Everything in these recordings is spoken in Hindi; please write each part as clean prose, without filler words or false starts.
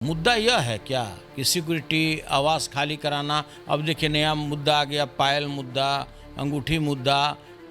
मुद्दा यह है क्या कि सिक्योरिटी आवास खाली कराना। अब देखिए नया मुद्दा आ गया, पायल मुद्दा, अंगूठी मुद्दा,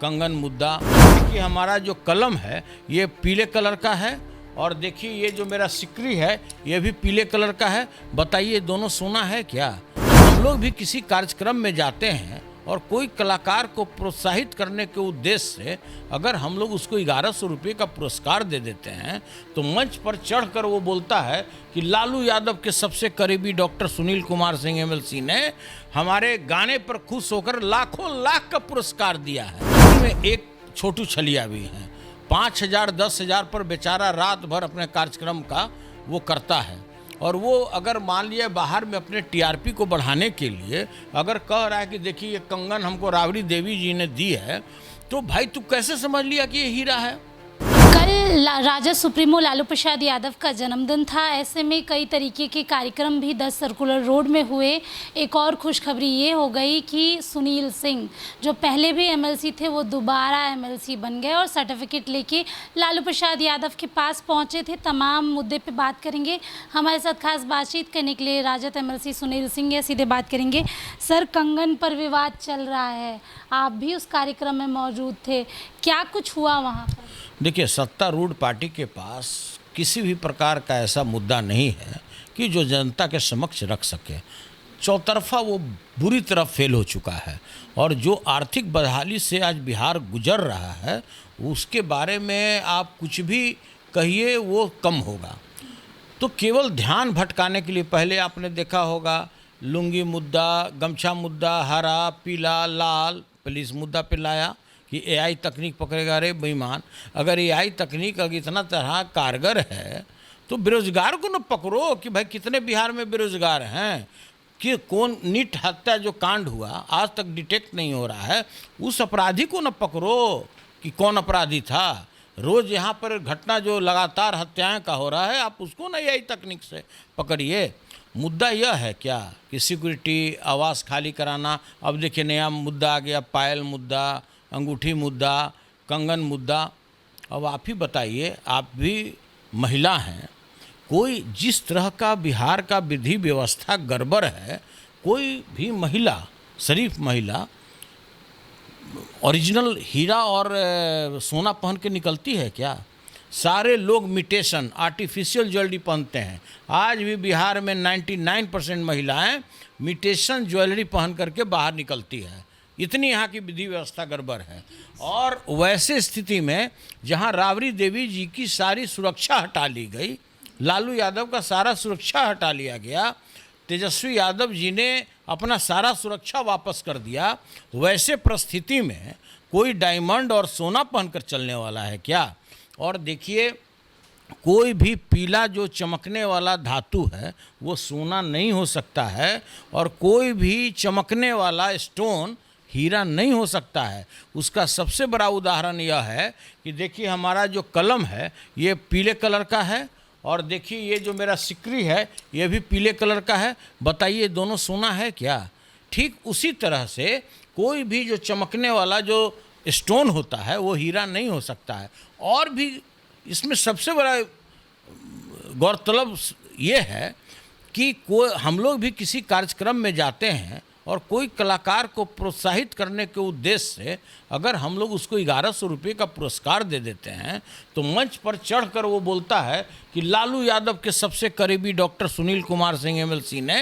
कंगन मुद्दा। देखिए हमारा जो कलम है ये पीले कलर का है और देखिए ये जो मेरा सिकरी है ये भी पीले कलर का है। बताइए दोनों सोना है क्या? हम लोग भी किसी कार्यक्रम में जाते हैं और कोई कलाकार को प्रोत्साहित करने के उद्देश्य से अगर हम लोग उसको 1100 रुपये का पुरस्कार दे देते हैं तो मंच पर चढ़कर वो बोलता है कि लालू यादव के सबसे करीबी डॉक्टर सुनील कुमार सिंह एमएलसी ने हमारे गाने पर खुश होकर लाखों लाख का पुरस्कार दिया है। इसमें एक छोटू छलिया भी है, 5,000 10,000 पर बेचारा रात भर अपने कार्यक्रम का वो करता है और वो अगर मान लिया बाहर में अपने टीआरपी को बढ़ाने के लिए अगर कह रहा है कि देखिए ये कंगन हमको राबड़ी देवी जी ने दी है, तो भाई तू कैसे समझ लिया कि ये हीरा है? कल राजद सुप्रीमो लालू प्रसाद यादव का जन्मदिन था। ऐसे में कई तरीके के कार्यक्रम भी 10 सर्कुलर रोड में हुए। एक और खुशखबरी ये हो गई कि सुनील सिंह जो पहले भी एमएलसी थे वो दोबारा एमएलसी बन गए और सर्टिफिकेट लेके लालू प्रसाद यादव के पास पहुंचे थे। तमाम मुद्दे पे बात करेंगे। हमारे साथ खास बातचीत करने के लिए राजद एमएलसी सुनील सिंह है, सीधे बात करेंगे। सर, कंगन पर विवाद चल रहा है, आप भी उस कार्यक्रम में मौजूद थे, क्या कुछ हुआ वहाँ पर? देखिए सत्तारूढ़ पार्टी के पास किसी भी प्रकार का ऐसा मुद्दा नहीं है कि जो जनता के समक्ष रख सके। चौतरफा वो बुरी तरह फेल हो चुका है और जो आर्थिक बदहाली से आज बिहार गुजर रहा है उसके बारे में आप कुछ भी कहिए वो कम होगा। तो केवल ध्यान भटकाने के लिए पहले आपने देखा होगा लुंगी मुद्दा, गमछा मुद्दा, हरा पीला लाल, पुलिस मुद्दा पे लाया कि एआई तकनीक पकड़ेगा। रे बेईमान, अगर एआई तकनीक अगर इतना तरह कारगर है तो बेरोजगार को न पकड़ो कि भाई कितने बिहार में बेरोजगार हैं, कि कौन नीट हत्या जो कांड हुआ आज तक डिटेक्ट नहीं हो रहा है, उस अपराधी को न पकड़ो कि कौन अपराधी था। रोज़ यहाँ पर घटना जो लगातार हत्याएं का हो रहा है आप उसको न एआई तकनीक से पकड़िए। मुद्दा यह है क्या कि सिक्योरिटी आवास खाली कराना। अब देखिए नया मुद्दा आ गया, पायल मुद्दा, अंगूठी मुद्दा, कंगन मुद्दा। अब आप ही बताइए, आप भी महिला हैं, कोई जिस तरह का बिहार का विधि व्यवस्था गड़बड़ है, कोई भी महिला, शरीफ महिला ओरिजिनल हीरा और सोना पहन के निकलती है क्या? सारे लोग मिटेशन आर्टिफिशियल ज्वेलरी पहनते हैं। आज भी बिहार में 99% महिलाएं मिटेशन ज्वेलरी पहन करके बाहर निकलती है। इतनी यहाँ की विधि व्यवस्था गड़बड़ है। और वैसे स्थिति में जहाँ राबड़ी देवी जी की सारी सुरक्षा हटा ली गई, लालू यादव का सारा सुरक्षा हटा लिया गया, तेजस्वी यादव जी ने अपना सारा सुरक्षा वापस कर दिया, वैसे परिस्थिति में कोई डायमंड और सोना पहनकर चलने वाला है क्या? और देखिए कोई भी पीला जो चमकने वाला धातु है वो सोना नहीं हो सकता है और कोई भी चमकने वाला स्टोन हीरा नहीं हो सकता है। उसका सबसे बड़ा उदाहरण यह है कि देखिए हमारा जो कलम है ये पीले कलर का है और देखिए ये जो मेरा सिकरी है ये भी पीले कलर का है। बताइए दोनों सोना है क्या? ठीक उसी तरह से कोई भी जो चमकने वाला जो स्टोन होता है वो हीरा नहीं हो सकता है। और भी इसमें सबसे बड़ा गौरतलब ये है कि हम लोग भी किसी कार्यक्रम में जाते हैं और कोई कलाकार को प्रोत्साहित करने के उद्देश्य से अगर हम लोग उसको 1100 रुपये का पुरस्कार दे देते हैं तो मंच पर चढ़कर वो बोलता है कि लालू यादव के सबसे करीबी डॉक्टर सुनील कुमार सिंह एमएलसी ने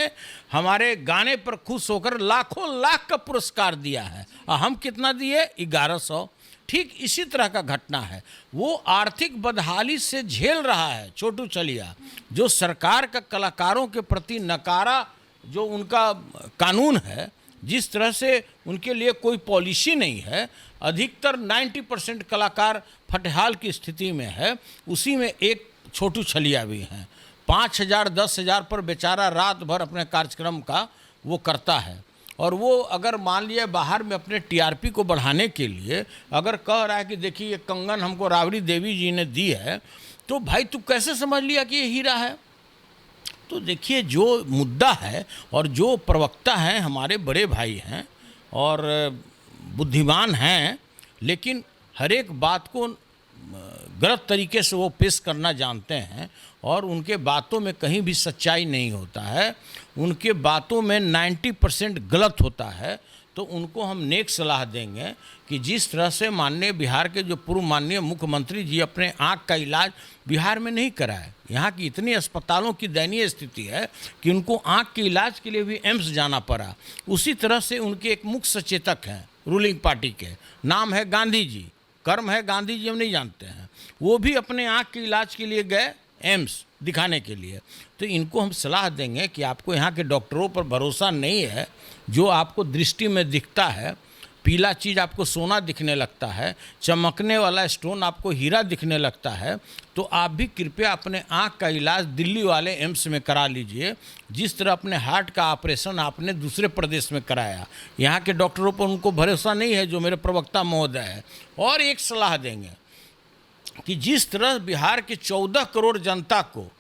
हमारे गाने पर खुश होकर लाखों लाख का पुरस्कार दिया है और हम कितना दिए? 1100। ठीक इसी तरह का घटना है। वो आर्थिक बदहाली से झेल रहा है छोटू छलिया, जो सरकार का कलाकारों के प्रति नकारा जो उनका कानून है, जिस तरह से उनके लिए कोई पॉलिसी नहीं है, अधिकतर 90% कलाकार फटहाल की स्थिति में है। उसी में एक छोटू छलिया भी हैं, 5,000 10,000 पर बेचारा रात भर अपने कार्यक्रम का वो करता है और वो अगर मान लिया बाहर में अपने टीआरपी को बढ़ाने के लिए अगर कह रहा है कि देखिए ये कंगन हमको राबड़ी देवी जी ने दी है, तो भाई तू कैसे समझ लिया कि ये हीरा है? तो देखिए जो मुद्दा है और जो प्रवक्ता हैं हमारे बड़े भाई हैं और बुद्धिमान हैं, लेकिन हर एक बात को गलत तरीके से वो पेश करना जानते हैं और उनके बातों में कहीं भी सच्चाई नहीं होता है, उनके बातों में 90% गलत होता है। तो उनको हम नेक सलाह देंगे कि जिस तरह से माननीय बिहार के जो पूर्व माननीय मुख्यमंत्री जी अपने आँख का इलाज बिहार में नहीं कराए, यहाँ की इतनी अस्पतालों की दयनीय स्थिति है कि उनको आँख के इलाज के लिए भी एम्स जाना पड़ा। उसी तरह से उनके एक मुख्य सचेतक हैं रूलिंग पार्टी के, नाम है गांधी जी, कर्म है गांधी जी, हम नहीं जानते हैं, वो भी अपने आँख के इलाज के लिए गए एम्स दिखाने के लिए। तो इनको हम सलाह देंगे कि आपको यहाँ के डॉक्टरों पर भरोसा नहीं है, जो आपको दृष्टि में दिखता है, पीला चीज़ आपको सोना दिखने लगता है, चमकने वाला स्टोन आपको हीरा दिखने लगता है, तो आप भी कृपया अपने आँख का इलाज दिल्ली वाले एम्स में करा लीजिए, जिस तरह अपने हार्ट का ऑपरेशन आपने दूसरे प्रदेश में कराया। यहाँ के डॉक्टरों पर उनको भरोसा नहीं है, जो मेरे प्रवक्ता महोदय है। और एक सलाह देंगे कि जिस तरह बिहार के 14 करोड़ जनता को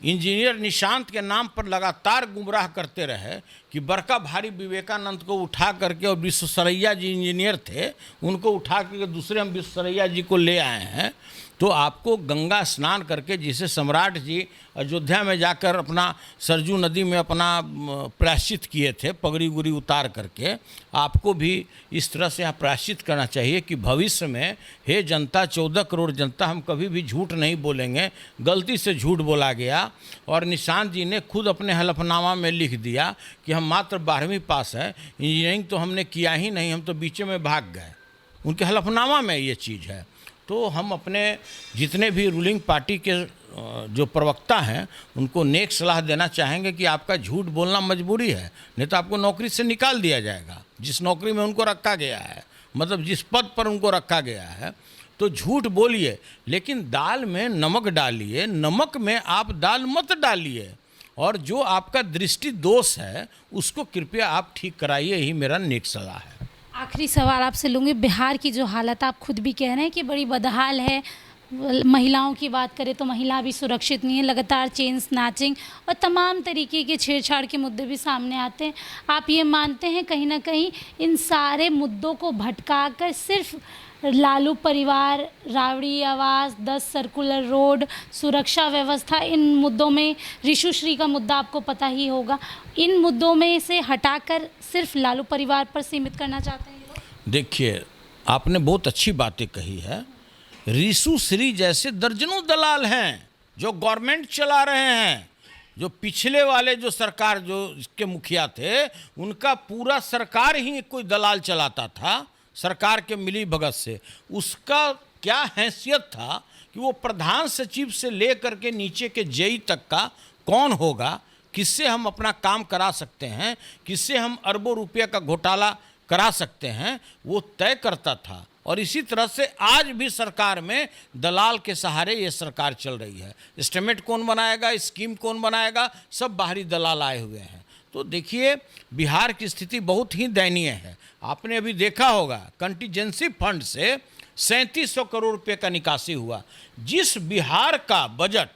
इंजीनियर निशांत के नाम पर लगातार गुमराह करते रहे कि बड़का भारी विवेकानंद को उठा करके, और विश्वेश्वरैया जी इंजीनियर थे, उनको उठा करके दूसरे हम विश्वेश्वरैया जी को ले आए हैं। तो आपको गंगा स्नान करके, जिसे सम्राट जी अयोध्या में जाकर अपना सरजू नदी में अपना प्रायश्चित किए थे पगड़ी गुड़ी उतार करके, आपको भी इस तरह से यहाँ प्रायश्चित करना चाहिए कि भविष्य में हे जनता, 14 करोड़ जनता, हम कभी भी झूठ नहीं बोलेंगे। गलती से झूठ बोला गया और निशांत जी ने खुद अपने हलफनामा में लिख दिया कि हम मात्र 12वीं पास है, इंजीनियरिंग तो हमने किया ही नहीं, हम तो बीच में भाग गए। उनके हलफनामा में ये चीज़ है। तो हम अपने जितने भी रूलिंग पार्टी के जो प्रवक्ता हैं उनको नेक सलाह देना चाहेंगे कि आपका झूठ बोलना मजबूरी है, नहीं तो आपको नौकरी से निकाल दिया जाएगा, जिस नौकरी में उनको रखा गया है, मतलब जिस पद पर उनको रखा गया है। तो झूठ बोलिए, लेकिन दाल में नमक डालिए, नमक में आप दाल मत डालिए, और जो आपका दृष्टि दोष है उसको कृपया आप ठीक कराइए, यही मेरा नेक सलाह है। आखिरी सवाल आपसे लूँगी, बिहार की जो हालत आप खुद भी कह रहे हैं कि बड़ी बदहाल है, महिलाओं की बात करें तो महिला भी सुरक्षित नहीं है, लगातार चेन स्नैचिंग और तमाम तरीके के छेड़छाड़ के मुद्दे भी सामने आते हैं। आप ये मानते हैं कहीं ना कहीं इन सारे मुद्दों को भटकाकर सिर्फ लालू परिवार, राबड़ी आवास, 10 सर्कुलर रोड, सुरक्षा व्यवस्था, इन मुद्दों में, ऋषुश्री का मुद्दा आपको पता ही होगा, इन मुद्दों में से हटाकर सिर्फ लालू परिवार पर सीमित करना चाहते हैं? देखिए, आपने बहुत अच्छी बातें कही है। ऋषुश्री जैसे दर्जनों दलाल हैं जो गवर्नमेंट चला रहे हैं, जो पिछले वाले जो सरकार जो इसके मुखिया थे, उनका पूरा सरकार ही कोई दलाल चलाता था सरकार के मिली भगत से। उसका क्या हैसियत था कि वो प्रधान सचिव से लेकर के नीचे के जेई तक का कौन होगा, किससे हम अपना काम करा सकते हैं, किससे हम अरबों रुपये का घोटाला करा सकते हैं, वो तय करता था। और इसी तरह से आज भी सरकार में दलाल के सहारे ये सरकार चल रही है। एस्टीमेट कौन बनाएगा, स्कीम कौन बनाएगा, सब बाहरी दलाल आए हुए हैं। तो देखिए, बिहार की स्थिति बहुत ही दयनीय है। आपने अभी देखा होगा कंटीजेंसी फंड से 3700 करोड़ रुपए का निकासी हुआ, जिस बिहार का बजट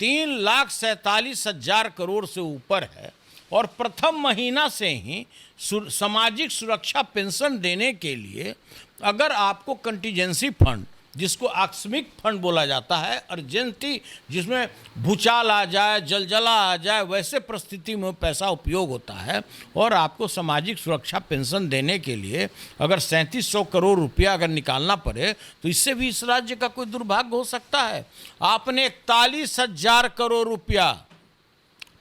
3,47,000 करोड़ से ऊपर है, और प्रथम महीना से ही सामाजिक सुरक्षा पेंशन देने के लिए अगर आपको कंटीजेंसी फंड, जिसको आकस्मिक फंड बोला जाता है, अर्जेंटी, जिसमें भूचाल आ जाए, जलजला आ जाए, वैसे परिस्थिति में पैसा उपयोग होता है, और आपको सामाजिक सुरक्षा पेंशन देने के लिए अगर 3700 करोड़ रुपया अगर निकालना पड़े, तो इससे भी इस राज्य का कोई दुर्भाग्य हो सकता है। आपने 41,000 करोड़ रुपया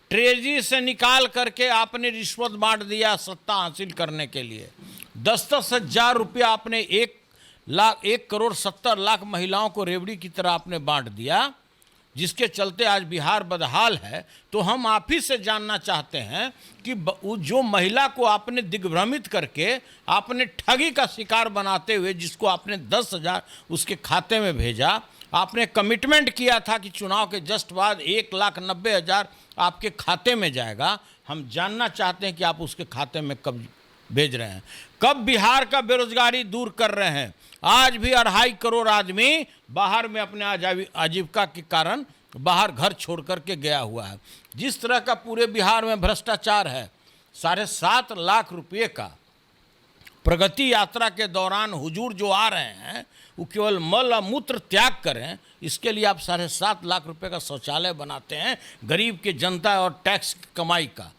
ट्रेजरी से निकाल करके आपने रिश्वत बांट दिया सत्ता हासिल करने के लिए। 10,000 रुपया आपने 1,70,00,000 महिलाओं को रेवड़ी की तरह आपने बांट दिया, जिसके चलते आज बिहार बदहाल है। तो हम आप ही से जानना चाहते हैं कि जो महिला को आपने दिग्भ्रमित करके आपने ठगी का शिकार बनाते हुए, जिसको आपने 10,000 उसके खाते में भेजा, आपने कमिटमेंट किया था कि चुनाव के जस्ट बाद 1,90,000 आपके खाते में जाएगा। हम जानना चाहते हैं कि आप उसके खाते में कब भेज रहे हैं, कब बिहार का बेरोजगारी दूर कर रहे हैं। आज भी 2.5 करोड़ आदमी बाहर में अपने आजीविका के कारण बाहर घर छोड़ करके गया हुआ है। जिस तरह का पूरे बिहार में भ्रष्टाचार है, 7.5 लाख रुपये का प्रगति यात्रा के दौरान हुजूर जो आ रहे हैं वो केवल मल और मूत्र त्याग करें, इसके लिए आप 7.5 लाख रुपए का शौचालय बनाते हैं गरीब के जनता और टैक्स की कमाई का।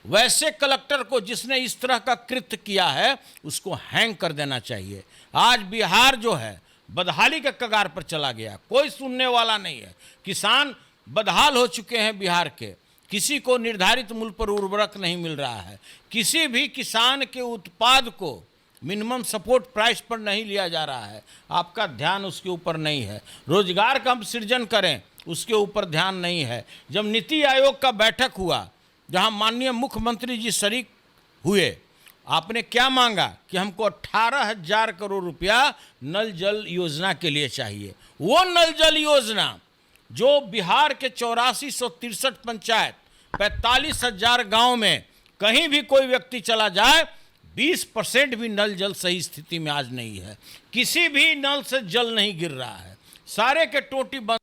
वैसे कलेक्टर को जिसने इस तरह का कृत्य किया है उसको हैंग कर देना चाहिए। आज बिहार जो है बदहाली के कगार पर चला गया, कोई सुनने वाला नहीं है। किसान बदहाल हो चुके हैं बिहार के, किसी को निर्धारित मूल्य पर उर्वरक नहीं मिल रहा है, किसी भी किसान के उत्पाद को मिनिमम सपोर्ट प्राइस पर नहीं लिया जा रहा है, आपका ध्यान उसके ऊपर नहीं है। रोजगार का हम सृजन करें उसके ऊपर ध्यान नहीं है। जब नीति आयोग का बैठक हुआ जहां माननीय मुख्यमंत्री जी शरीक हुए, आपने क्या मांगा कि हमको 18,000 करोड़ रुपया नल जल योजना के लिए चाहिए। वो नल जल योजना जो बिहार के 8463 पंचायत 45,000 गांव में कहीं भी कोई व्यक्ति चला जाए 20% भी नल जल सही स्थिति में आज नहीं है। किसी भी नल से जल नहीं गिर रहा है, सारे के टोटी बंद है,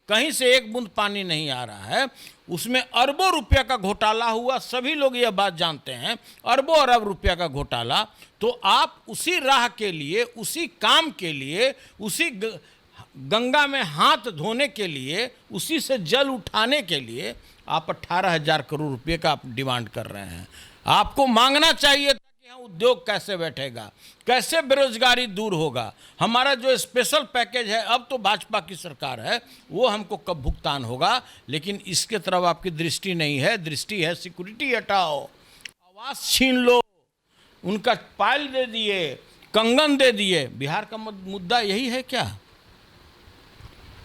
कहीं से एक बूंद पानी नहीं आ रहा है। उसमें अरबों रुपया का घोटाला हुआ, सभी लोग यह बात जानते हैं, अरबों अरब रुपया का घोटाला। तो आप उसी राह के लिए, उसी काम के लिए, उसी गंगा में हाथ धोने के लिए, उसी से जल उठाने के लिए आप 18,000 करोड़ रुपए का आप डिमांड कर रहे हैं। आपको मांगना चाहिए था कि यहाँ उद्योग कैसे बैठेगा, कैसे बेरोजगारी दूर होगा, हमारा जो स्पेशल पैकेज है, अब तो भाजपा की सरकार है, वो हमको कब भुगतान होगा। लेकिन इसके तरफ आपकी दृष्टि नहीं है। दृष्टि है सिक्योरिटी हटाओ, आवास छीन लो, उनका पायल दे दिए, कंगन दे दिए। बिहार का मुद्दा यही है क्या?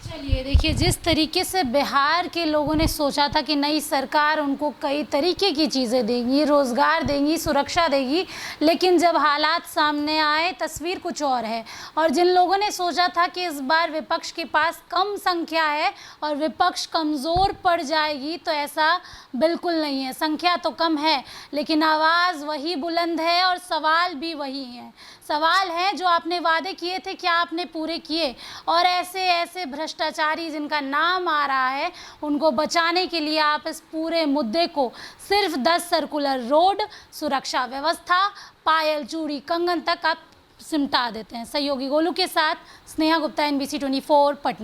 चलिए देखिए, जिस तरीके से बिहार के लोगों ने सोचा था कि नई सरकार उनको कई तरीके की चीज़ें देंगी, रोज़गार देंगी, सुरक्षा देगी, लेकिन जब हालात सामने आए तस्वीर कुछ और है। और जिन लोगों ने सोचा था कि इस बार विपक्ष के पास कम संख्या है और विपक्ष कमज़ोर पड़ जाएगी, तो ऐसा बिल्कुल नहीं है। संख्या तो कम है लेकिन आवाज़ वही बुलंद है और सवाल भी वही हैं। सवाल हैं जो आपने वादे किए थे, क्या आपने पूरे किए? और ऐसे ऐसे भ्रष्टाचारी जिनका नाम आ रहा है, उनको बचाने के लिए आप इस पूरे मुद्दे को सिर्फ 10 सर्कुलर रोड, सुरक्षा व्यवस्था, पायल, चूड़ी, कंगन तक आप सिमटा देते हैं। सहयोगी गोलू के साथ स्नेहा गुप्ता, NBC 24 पटना।